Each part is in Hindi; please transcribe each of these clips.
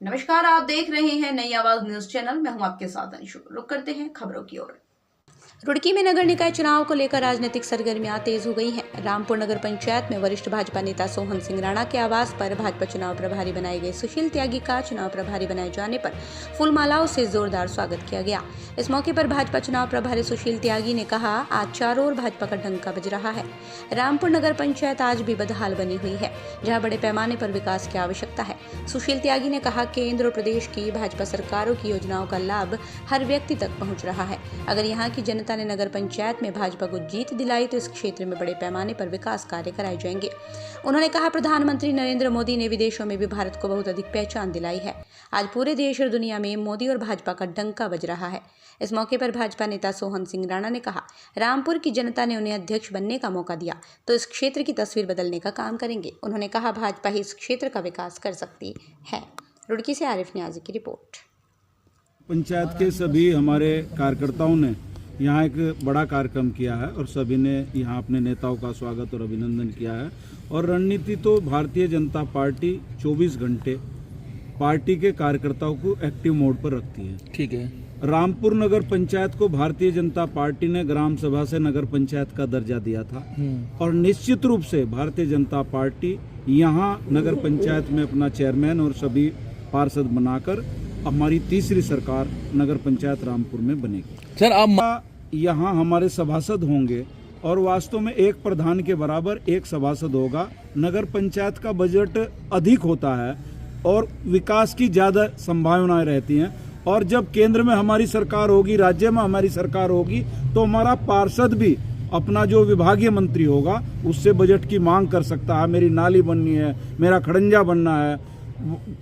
नमस्कार, आप देख रहे हैं नई आवाज न्यूज चैनल। मैं हूं आपके साथ अंशु। रुक करते हैं खबरों की ओर। रुड़की में नगर निकाय चुनाव को लेकर राजनीतिक सरगर्मियां तेज हो गई हैं। रामपुर नगर पंचायत में वरिष्ठ भाजपा नेता सोहन सिंह राणा के आवास पर भाजपा चुनाव प्रभारी बनाए गए सुशील त्यागी का चुनाव प्रभारी बनाए जाने पर फूलमालाओं से जोरदार स्वागत किया गया। इस मौके पर भाजपा चुनाव प्रभारी सुशील त्यागी ने कहा, आज चारों ओर भाजपा का डंका बज रहा है। रामपुर नगर पंचायत आज भी बदहाल बनी हुई है, जहाँ बड़े पैमाने पर विकास की आवश्यकता है। सुशील त्यागी ने कहा, केंद्र और प्रदेश की भाजपा सरकारों की योजनाओं का लाभ हर व्यक्ति तक पहुँच रहा है। अगर यहाँ की जनता ने नगर पंचायत में भाजपा को जीत दिलाई तो इस क्षेत्र में बड़े पैमाने पर विकास कार्य कराए जाएंगे। उन्होंने कहा, प्रधानमंत्री नरेंद्र मोदी ने विदेशों में भी भारत को बहुत अधिक पहचान दिलाई है। आज पूरे देश और दुनिया में मोदी और भाजपा का डंका बज रहा है। इस मौके पर भाजपा नेता सोहन सिंह राणा ने कहा, रामपुर की जनता ने उन्हें अध्यक्ष बनने का मौका दिया तो इस क्षेत्र की तस्वीर बदलने का काम करेंगे। उन्होंने कहा, भाजपा ही इस क्षेत्र का विकास कर सकती है। रुड़की से आरिफ न्याजी की रिपोर्ट। पंचायत के सभी हमारे कार्यकर्ताओं ने यहाँ एक बड़ा कार्यक्रम किया है और सभी ने यहाँ अपने नेताओं का स्वागत और अभिनंदन किया है। और रणनीति तो भारतीय जनता पार्टी 24 घंटे पार्टी के कार्यकर्ताओं को एक्टिव मोड पर रखती है। ठीक है। रामपुर नगर पंचायत को भारतीय जनता पार्टी ने ग्राम सभा से नगर पंचायत का दर्जा दिया था और निश्चित रूप से भारतीय जनता पार्टी यहाँ नगर पंचायत में अपना चेयरमैन और सभी पार्षद बनाकर हमारी तीसरी सरकार नगर पंचायत रामपुर में बनेगी। सर, आप यहाँ हमारे सभासद होंगे और वास्तव में एक प्रधान के बराबर एक सभासद होगा। नगर पंचायत का बजट अधिक होता है और विकास की ज़्यादा संभावनाएं रहती हैं। और जब केंद्र में हमारी सरकार होगी, राज्य में हमारी सरकार होगी, तो हमारा पार्षद भी अपना जो विभागीय मंत्री होगा उससे बजट की मांग कर सकता है। मेरी नाली बननी है, मेरा खड़ंजा बनना है,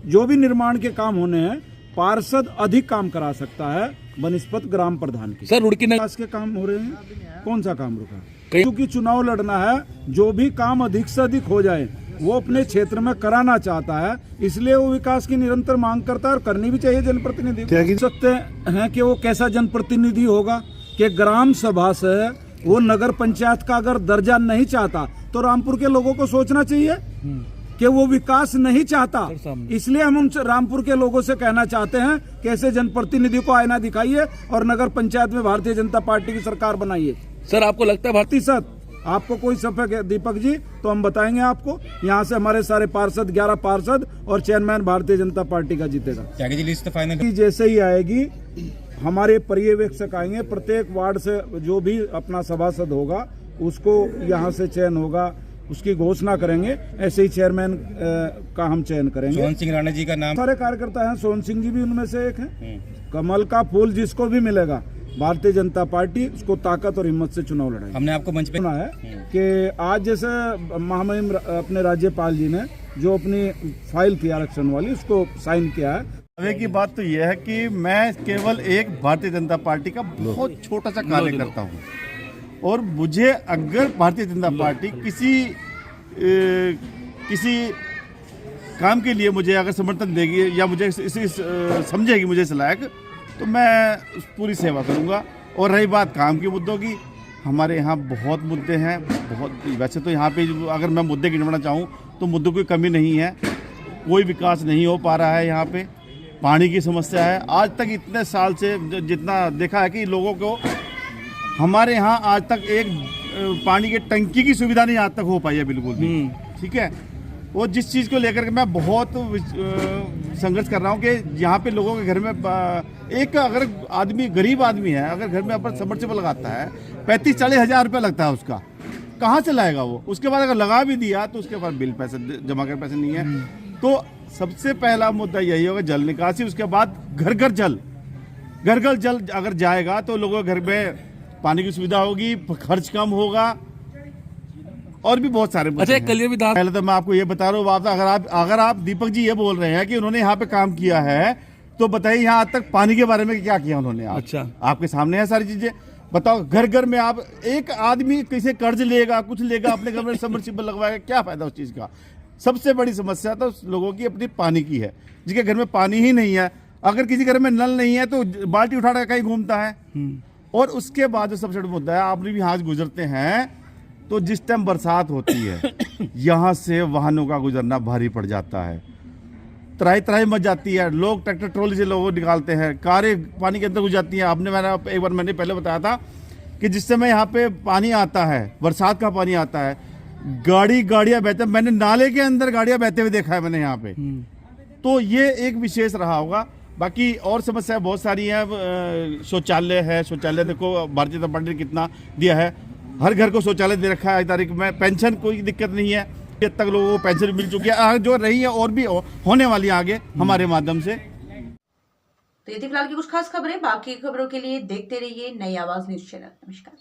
जो भी निर्माण के काम होने हैं, पार्षद अधिक काम करा सकता है बनिस्पत ग्राम प्रधान की। सर, रुड़की विकास के काम हो रहे हैं, कौन सा काम रुका? क्योंकि चुनाव लड़ना है, जो भी काम अधिक से अधिक हो जाए वो अपने क्षेत्र में कराना चाहता है, इसलिए वो विकास की निरंतर मांग करता है और करनी भी चाहिए। जनप्रतिनिधि कह सकते हैं कि वो कैसा जनप्रतिनिधि होगा कि ग्राम सभा से वो नगर पंचायत का अगर दर्जा नहीं चाहता तो रामपुर के लोगों को सोचना चाहिए कि वो विकास नहीं चाहता। इसलिए हम उनसे रामपुर के लोगों से कहना चाहते हैं कि ऐसे जनप्रतिनिधि को आईना दिखाइए और नगर पंचायत में भारतीय जनता पार्टी की सरकार बनाइए। सर, आपको लगता है प्रतिशत आपको कोई शक है दीपक जी तो हम बताएंगे आपको। यहाँ से हमारे सारे पार्षद 11 पार्षद और चेयरमैन भारतीय जनता पार्टी का जीतेगा। लिस्ट फाइनल जैसे ही आएगी हमारे पर्यवेक्षक आएंगे, प्रत्येक वार्ड से जो भी अपना सभासद होगा उसको यहाँ से चयन होगा, उसकी घोषणा करेंगे। ऐसे ही चेयरमैन का हम चयन करेंगे। सोहन सिंह राणा जी का नाम, सारे कार्यकर्ता हैं, सोहन सिंह जी भी उनमें से एक हैं। कमल का फूल जिसको भी मिलेगा, भारतीय जनता पार्टी उसको ताकत और हिम्मत से चुनाव लड़ाएगी। हमने आपको मंच पे सुना है कि आज जैसे महामहिम अपने राज्यपाल जी ने जो अपनी फाइल की आरक्षण वाली उसको साइन किया है। अभी की बात तो यह है कि मैं केवल एक भारतीय जनता पार्टी का बहुत छोटा सा कार्य करता हूँ और मुझे अगर भारतीय जनता पार्टी किसी काम के लिए मुझे अगर समर्थन देगी या मुझे इसे समझेगी मुझे इस लायक, तो मैं पूरी सेवा करूंगा। और रही बात काम के मुद्दों की, हमारे यहाँ बहुत मुद्दे हैं, बहुत। वैसे तो यहाँ पे अगर मैं मुद्दे गिनवाना चाहूँ तो मुद्दों की कमी नहीं है, कोई विकास नहीं हो पा रहा है। यहाँ पे पानी की समस्या है। आज तक इतने साल से जितना देखा है कि लोगों को हमारे यहाँ आज तक एक पानी की टंकी की सुविधा नहीं आज तक हो पाई है बिल्कुल भी। ठीक है। वो जिस चीज़ को लेकर के मैं बहुत संघर्ष कर रहा हूँ कि यहाँ पे लोगों के घर में एक अगर आदमी गरीब आदमी है, अगर घर में अपन सबमर्सिबल लगाता है 35-40 हज़ार रुपये लगता है, उसका कहाँ से लाएगा वो? उसके बाद अगर लगा भी दिया तो उसके पास बिल पैसे जमा कर पैसे नहीं है। तो सबसे पहला मुद्दा यही होगा जल निकासी। उसके बाद घर घर जल अगर जाएगा तो लोगों के घर में पानी की सुविधा होगी, खर्च कम होगा और भी बहुत सारे। अच्छा, पहले तो मैं आपको ये बता रहा हूँ, अगर आप दीपक जी ये बोल रहे हैं कि उन्होंने यहाँ पे काम किया है तो बताइए यहाँ आज तक पानी के बारे में क्या किया उन्होंने। अच्छा, आपके सामने है सारी चीजें। बताओ, घर घर में आप एक आदमी कैसे कर्ज लेगा, कुछ लेगा, अपने घर में सबमर्सिबल लगवाएगा, क्या फायदा उस चीज का? सबसे बड़ी समस्या तो लोगों की अपनी पानी की है, जिसके घर में पानी ही नहीं है। अगर किसी घर में नल नहीं है तो बाल्टी उठा कर कहीं घूमता है। और उसके बाद जो सबसे बड़ा मुद्दा है, आपने भी यहाँ गुजरते हैं तो जिस टाइम बरसात होती है यहाँ से वाहनों का गुजरना भारी पड़ जाता है। तराई तराई मच जाती है, लोग ट्रैक्टर ट्रॉली से लोगों निकालते हैं, कारें पानी के अंदर घुस जाती हैं। एक बार मैंने पहले बताया था कि जिस समय यहाँ पे पानी आता है, बरसात का पानी आता है, गाड़ियां बहते, मैंने नाले के अंदर गाड़ियां बहते हुए देखा है मैंने यहाँ पे। तो ये एक विशेष रहा होगा। बाकी और समस्या बहुत सारी है। शौचालय है, शौचालय देखो भारतीय जनता पार्टी ने कितना दिया है, हर घर को शौचालय दे रखा है आज तारीख में। पेंशन कोई दिक्कत नहीं है, तक लोगों को पेंशन मिल चुकी है, जो रही है और भी होने वाली है आगे हमारे माध्यम से। तो ये थी फिलहाल की कुछ खास खबरें। बाकी खबरों के लिए देखते रहिए नई आवाज न्यूज चैनल। नमस्कार।